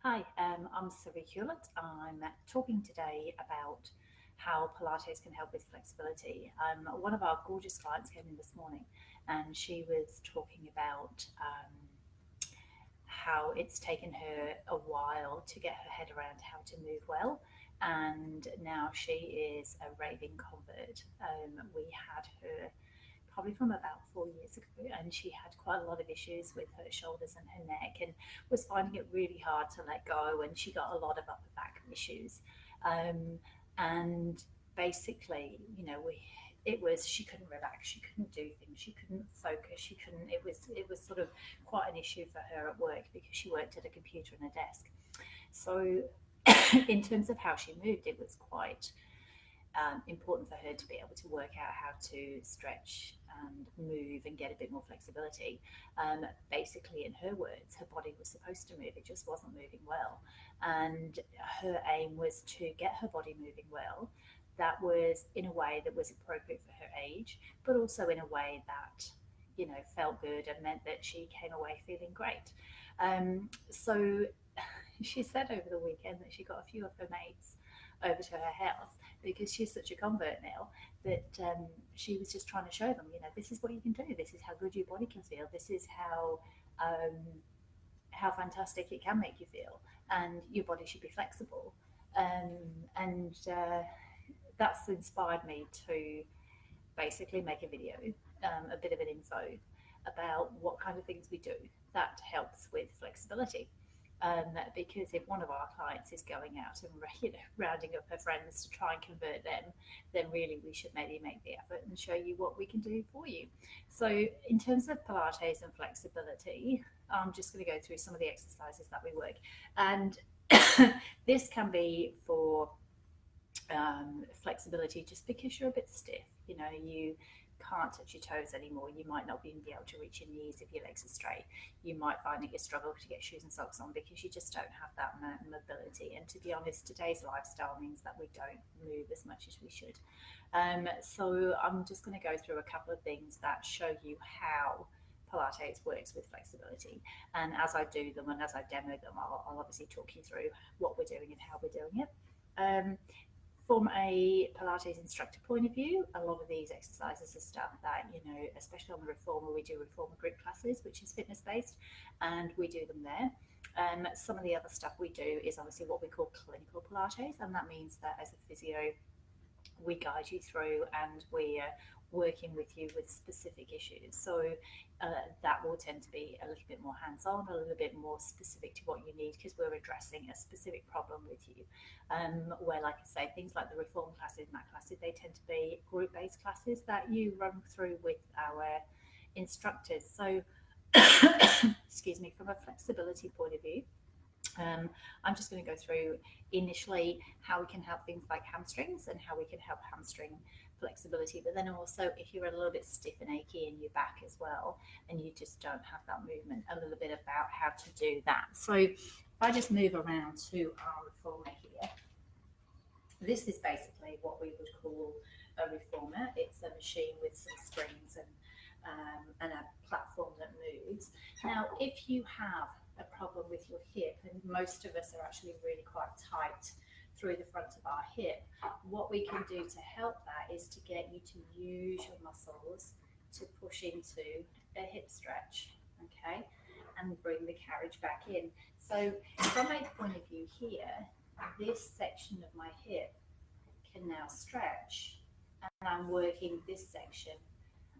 Hi, I'm Sylvie Hewlett. I'm talking today about how Pilates can help with flexibility. One of our gorgeous clients came in this morning and she was talking about how it's taken her a while to get her head around how to move well. And now she is a raving convert. We had her probably from about 4 years ago, and she had quite a lot of issues with her shoulders and her neck, and was finding it really hard to let go. And she got a lot of upper back issues, um, and basically, we it was she couldn't relax, she couldn't do things, she couldn't focus, she couldn't. It was sort of quite an issue for her at work because she worked at a computer and a desk. So, in terms of how she moved, it was quite important for her to be able to work out how to stretch and move and get a bit more flexibility. Basically, in her words, her body was supposed to move, it just wasn't moving well. And her aim was to get her body moving well. That was in a way that was appropriate for her age, but also in a way that, felt good and meant that she came away feeling great. So she said over the weekend that she got a few of her mates over to her house because she's such a convert now that she was just trying to show them, this is what you can do. This is how good your body can feel. This is um, how fantastic it can make you feel, and your body should be flexible. Um, and that's inspired me to basically make a video, a bit of an info about what kind of things we do that helps with flexibility. Because if one of our clients is going out and rounding up her friends to try and convert them, then really we should maybe make the effort and show you what we can do for you. So in terms of Pilates and flexibility, I'm just going to go through some of the exercises that we work, and this can be for flexibility just because you're a bit stiff. You can't touch your toes anymore. You might not even be able to reach your knees if your legs are straight. You might find that you struggle to get shoes and socks on because you just don't have that mobility. And to be honest, today's lifestyle means that we don't move as much as we should. So I'm just going to go through a couple of things that show you how Pilates works with flexibility. And as I do them and as I demo them, I'll obviously talk you through what we're doing and how we're doing it. Um, from a Pilates instructor point of view, a lot of these exercises are stuff that, especially on the reformer, we do reformer group classes, which is fitness based, and we do them there. Some of the other stuff we do is obviously what we call clinical Pilates, and that means that as a physio, we guide you through and we're working with you with specific issues. So that will tend to be a little bit more hands-on, a little bit more specific to what you need because we're addressing a specific problem with you. Where, like I say, things like the reform classes, mat classes, they tend to be group-based classes that you run through with our instructors. So, excuse me, from a flexibility point of view, I'm just going to go through initially how we can help things like hamstrings and how we can help hamstring flexibility, but then also if you're a little bit stiff and achy in your back as well and you just don't have that movement, a little bit about how to do that. So if I just move around to our reformer here, this is basically what we would call a reformer. It's a machine with some springs and a platform that moves. Now, if you have a problem with your hip, and most of us are actually really quite tight through the front of our hip, what we can do to help that is to get you to use your muscles to push into a hip stretch, okay, and bring the carriage back in. So from a point of view here, this section of my hip can now stretch, and I'm working this section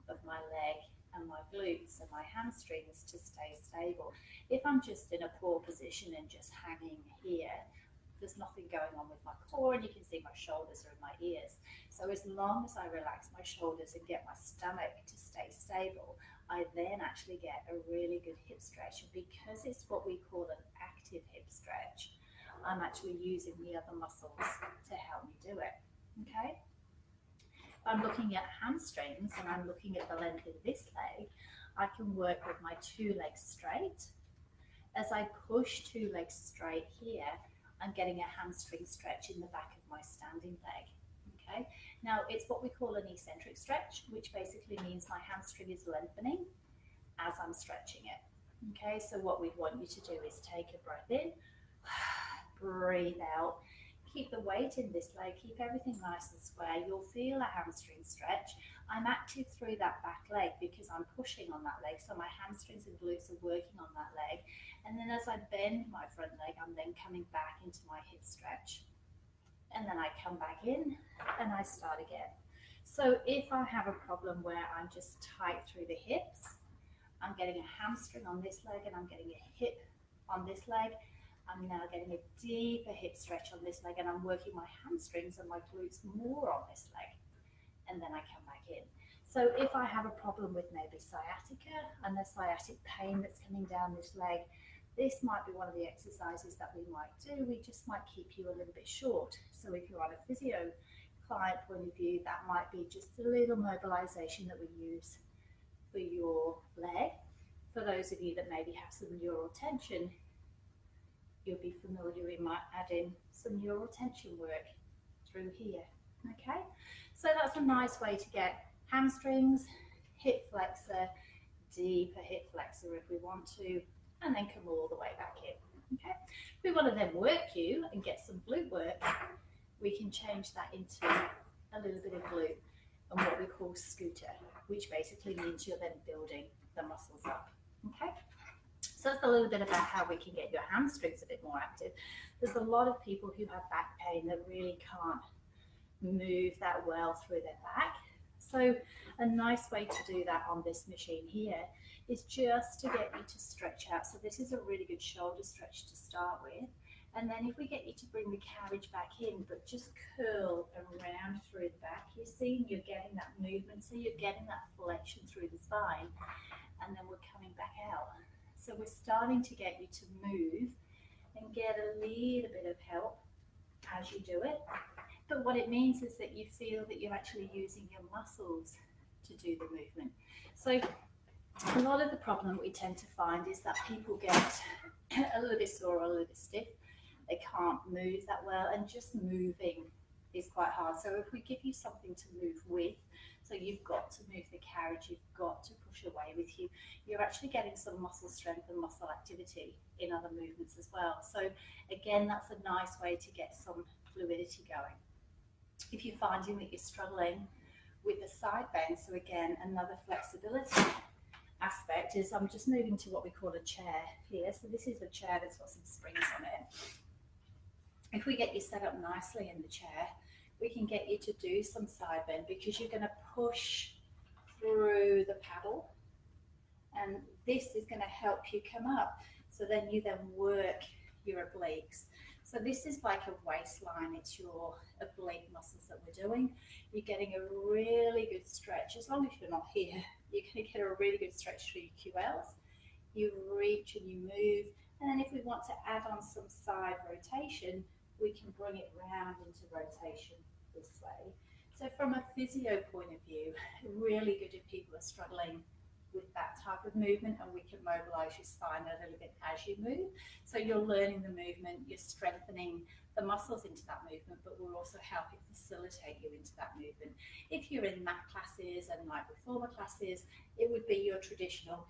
of my leg and my glutes and my hamstrings to stay stable. If I'm just in a poor position and just hanging here, there's nothing going on with my core, and you can see my shoulders are in my ears. So as long as I relax my shoulders and get my stomach to stay stable, I then actually get a really good hip stretch. And because it's what we call an active hip stretch, I'm actually using the other muscles to help me do it. Okay? I'm looking at hamstrings and I'm looking at the length of this leg, I can work with my two legs straight. As I push two legs straight here, I'm getting a hamstring stretch in the back of my standing leg. Okay, now it's what we call an eccentric stretch, which basically means my hamstring is lengthening as I'm stretching it. Okay, so what we want you to do is take a breath in breathe out. Keep the weight in this leg, keep everything nice and square. You'll feel a hamstring stretch. I'm active through that back leg because I'm pushing on that leg, so my hamstrings and glutes are working on that leg. And then as I bend my front leg, I'm then coming back into my hip stretch. And then I come back in and I start again. So if I have a problem where I'm just tight through the hips, I'm getting a hamstring on this leg and I'm getting a hip on this leg, I'm now getting a deeper hip stretch on this leg and I'm working my hamstrings and my glutes more on this leg. And then I come back in. So if I have a problem with maybe sciatica and the sciatic pain that's coming down this leg, this might be one of the exercises that we might do. We just might keep you a little bit short. So if you're on a physio client point of view, that might be just a little mobilization that we use for your leg. For those of you that maybe have some neural tension, you'll be familiar, we might add in some neural tension work through here. Okay, so that's a nice way to get hamstrings, hip flexor, deeper hip flexor if we want to, and then come all the way back in. Okay, if we want to then work you and get some glute work, we can change that into a little bit of glute and what we call scooter, which basically means you're then building the muscles up. Okay, so that's a little bit about how we can get your hamstrings a bit more active. There's a lot of people who have back pain that really can't move that well through their back. So a nice way to do that on this machine here is just to get you to stretch out. So this is a really good shoulder stretch to start with. And then if we get you to bring the carriage back in, but just curl around through the back, you're seeing you're getting that movement. So you're getting that flexion through the spine. And then we're coming back out. So we're starting to get you to move and get a little bit of help as you do it. But what it means is that you feel that you're actually using your muscles to do the movement. So a lot of the problem we tend to find is that people get a little bit sore or a little bit stiff. They can't move that well, and just moving is quite hard. So if we give you something to move with, so you've got to move the carriage, you've got to push away with you, you're actually getting some muscle strength and muscle activity in other movements as well. So again, that's a nice way to get some fluidity going. If you're finding that you're struggling with the side bend, so again, another flexibility aspect is I'm just moving to what we call a chair here. So this is a chair that's got some springs on it. If we get you set up nicely in the chair, we can get you to do some side bend because you're going to push through the paddle, and this is going to help you come up. So then you then work your obliques. So this is like a waistline, it's your oblique muscles that we're doing. You're getting a really good stretch. As long as you're not here, you're going to get a really good stretch through your QLs. You reach and you move. And then if we want to add on some side rotation, we can bring it round into rotation this way. So from a physio point of view, really good if people are struggling with that type of movement, and we can mobilize your spine a little bit as you move. So you're learning the movement, you're strengthening the muscles into that movement, but we're also helping facilitate you into that movement. If you're in mat classes and like reformer classes, it would be your traditional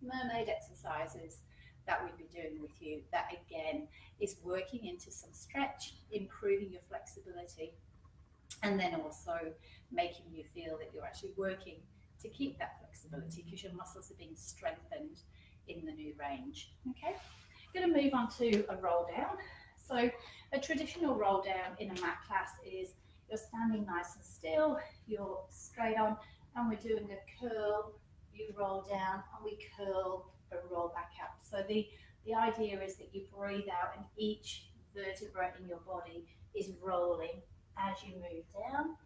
mermaid exercises that we'd be doing with you. That again is working into some stretch, improving your flexibility, and then also making you feel that you're actually working to keep that flexibility because your muscles are being strengthened in the new range. Okay, I'm going to move on to a roll down. So a traditional roll down in a mat class is you're standing nice and still, you're straight on, and we're doing a curl, you roll down, and we curl and roll back up. So the idea is that you breathe out and each vertebra in your body is rolling as you move down,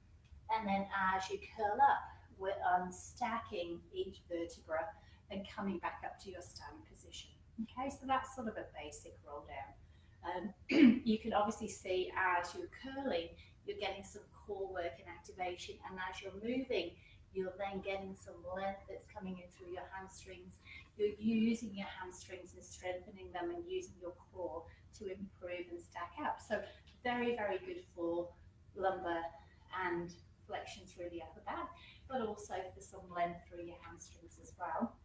and then as you curl up, we're unstacking each vertebra and coming back up to your standing position. Okay, so that's sort of a basic roll down. You can obviously see as you're curling, you're getting some core work and activation, and as you're moving, you're then getting some length that's coming in through your hamstrings. You're using your hamstrings and strengthening them and using your core to improve and stack up. So very, very good for lumbar and flexion through the upper back, but also for some length through your hamstrings as well.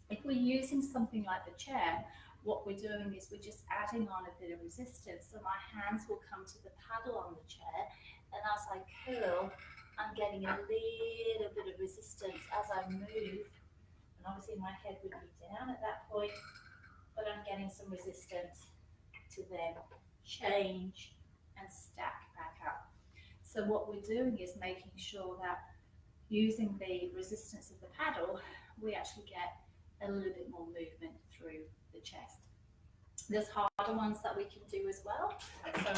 If we're using something like the chair, what we're doing is we're just adding on a bit of resistance. So my hands will come to the paddle on the chair, and as I curl, I'm getting a little bit of resistance as I move. And obviously my head would be down at that point, but I'm getting some resistance to then change and stack back up. So what we're doing is making sure that using the resistance of the paddle, we actually get a little bit more movement through the chest. There's harder ones that we can do as well. So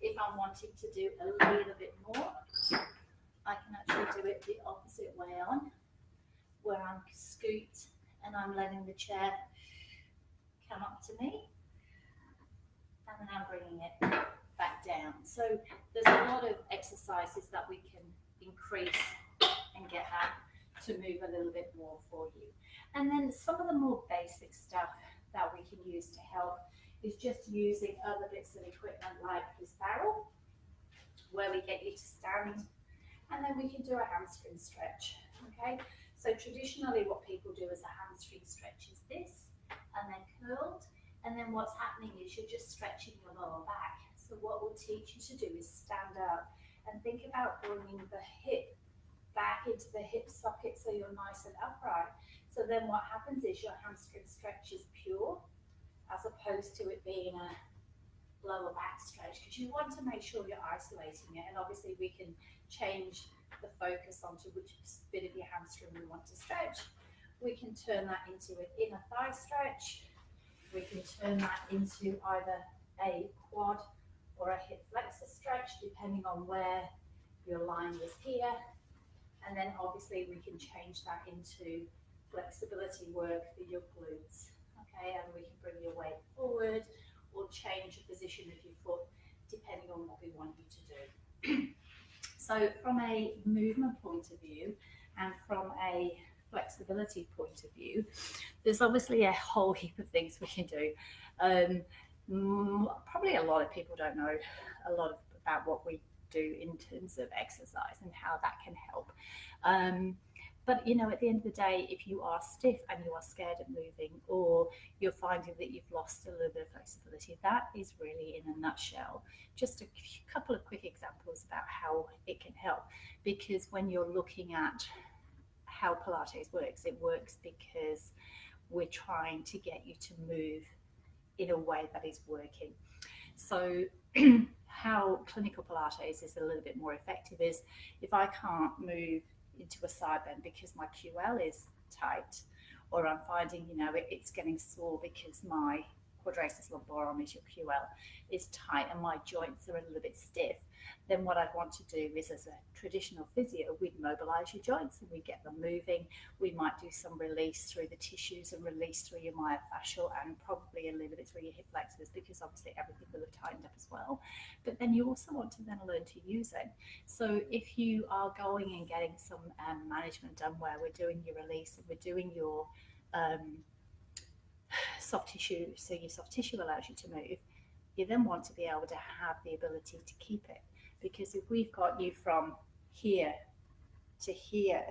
if I'm wanting to do a little bit more, I can actually do it the opposite way on, where I'm scooped and I'm letting the chair come up to me, and then I'm bringing it back down. So there's a lot of exercises that we can increase and get that to move a little bit more for you. And then some of the more basic stuff that we can use to help is just using other bits of equipment like this barrel, where we get you to stand, and then we can do a hamstring stretch. Okay, so traditionally what people do as a hamstring stretch is this, and then curled, and then what's happening is you're just stretching your lower back. So what we'll teach you to do is stand up and think about bringing the hip back into the hip socket so you're nice and upright. So then what happens is your hamstring stretch is pure, as opposed to it being a lower back stretch, because you want to make sure you're isolating it. And obviously we can change the focus onto which bit of your hamstring we want to stretch. We can turn that into an inner thigh stretch. We can turn that into either a quad or a hip flexor stretch, depending on where your line is here. And then obviously we can change that into flexibility work for your glutes. Okay, and we can bring your weight forward or change the position of your foot depending on what we want you to do. So from a movement point of view and from a flexibility point of view, there's obviously a whole heap of things we can do. Probably a lot of people don't know a lot about what we do in terms of exercise and how that can help. But you know, at the end of the day, if you are stiff and you are scared of moving, or you're finding that you've lost a little bit of flexibility, that is really, in a nutshell, just a couple of quick examples about how it can help. Because when you're looking at how Pilates works, it works because we're trying to get you to move in a way that is working. So how clinical Pilates is a little bit more effective is if I can't move into a side bend because my QL is tight, or I'm finding, you know, it's getting sore because my quadratus lumborum, is your QL, is tight and my joints are a little bit stiff, then what I'd want to do is, as a traditional physio, we'd mobilize your joints and we'd get them moving. We might do some release through the tissues and release through your myofascial and probably a little bit through your hip flexors, because obviously everything will have tightened up as well. But then you also want to then learn to use it. So if you are going and getting some management done where we're doing your release and we're doing your soft tissue, so your soft tissue allows you to move, you then want to be able to have the ability to keep it. Because if we've got you from here to here,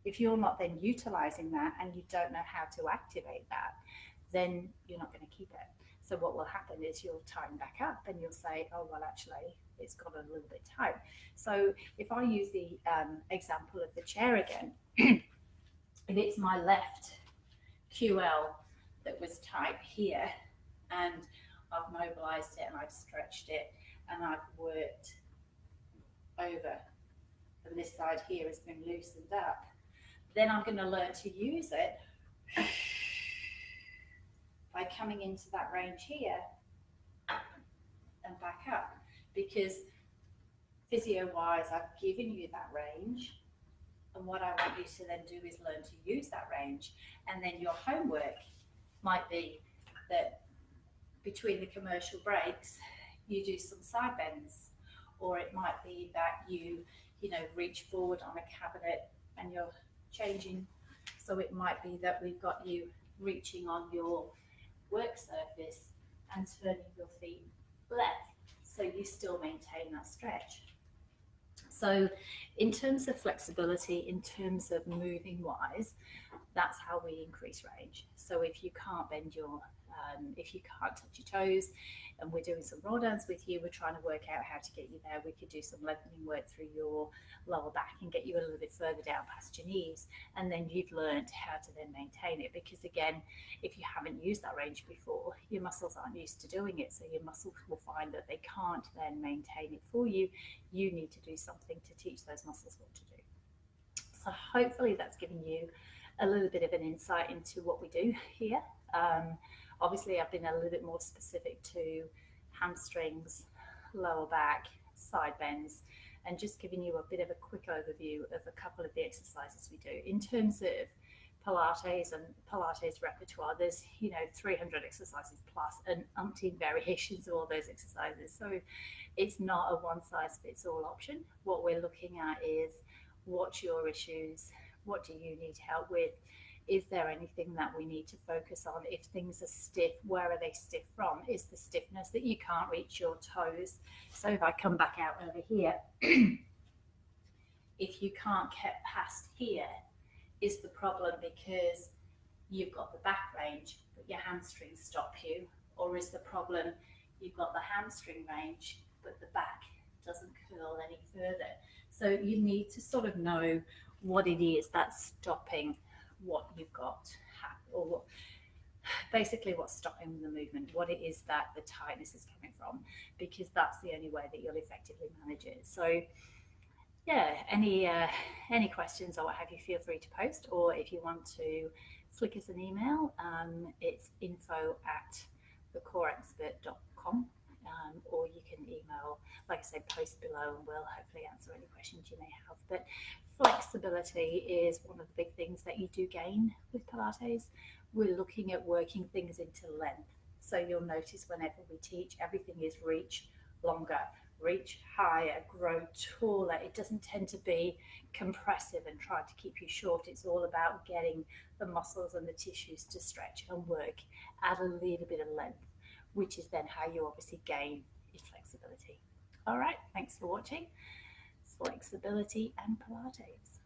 if you're not then utilizing that and you don't know how to activate that, then you're not going to keep it. So what will happen is you'll tighten back up and you'll say, oh, well, actually, it's got a little bit tight. So if I use the example of the chair again, if it's my left QL that was tight here, and I've mobilized it and I've stretched it and I've worked over, and this side here has been loosened up, then I'm going to learn to use it by coming into that range here and back up, because physio-wise I've given you that range, and what I want you to then do is learn to use that range. And then your homework might be that between the commercial breaks you do some side bends, or it might be that you reach forward on a cabinet and you're changing. So it might be that we've got you reaching on your work surface and turning your feet left, so you still maintain that stretch. So in terms of flexibility, in terms of moving wise, that's how we increase range. So if you can't bend your, if you can't touch your toes, and we're doing some roll downs with you, we're trying to work out how to get you there. We could do some lengthening work through your lower back and get you a little bit further down past your knees, and then you've learned how to then maintain it. Because again, if you haven't used that range before, your muscles aren't used to doing it, so your muscles will find that they can't then maintain it for you. You need to do something to teach those muscles what to do. So hopefully that's given you a little bit of an insight into what we do here. Obviously, I've been a little bit more specific to hamstrings, lower back, side bends, and just giving you a bit of a quick overview of a couple of the exercises we do. In terms of Pilates and Pilates repertoire, there's 300 exercises plus and umpteen variations of all those exercises. So it's not a one size fits all option. What we're looking at is, what's your issues? What do you need help with? Is there anything that we need to focus on? If things are stiff, where are they stiff from? Is the stiffness that you can't reach your toes? So if I come back out over here, if you can't get past here, is the problem because you've got the back range but your hamstrings stop you? Or is the problem you've got the hamstring range but the back doesn't curl any further? So you need to sort of know what it is that's stopping what you've got, or basically what's stopping the movement, what it is that the tightness is coming from, because that's the only way that you'll effectively manage it. So yeah, any questions or what have you, feel free to post, or if you want to flick us an email, it's info@thecoreexpert.com. Or you can email, like I said, post below, and we'll hopefully answer any questions you may have. But flexibility is one of the big things that you do gain with Pilates. We're looking at working things into length. So you'll notice whenever we teach, everything is reach longer, reach higher, grow taller. It doesn't tend to be compressive and try to keep you short. It's all about getting the muscles and the tissues to stretch and work, add a little bit of length, which is then how you obviously gain your flexibility. All right, thanks for watching. Flexibility and Pilates.